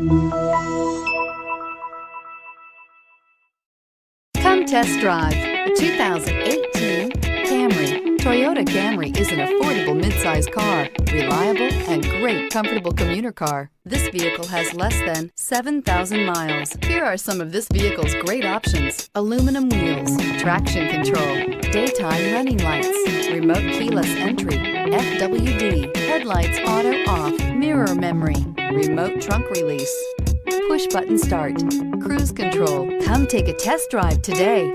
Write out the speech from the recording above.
Come test drive the 2018 Camry. Toyota Camry is an affordable midsize car, reliable and great comfortable commuter car. This vehicle has less than 7,000 miles. Here are some of this vehicle's great options: aluminum wheels, traction control, daytime running lights, remote keyless entry, FWD, headlights auto off, mirror memory, remote trunk release, push button start, cruise control. Come take a test drive today.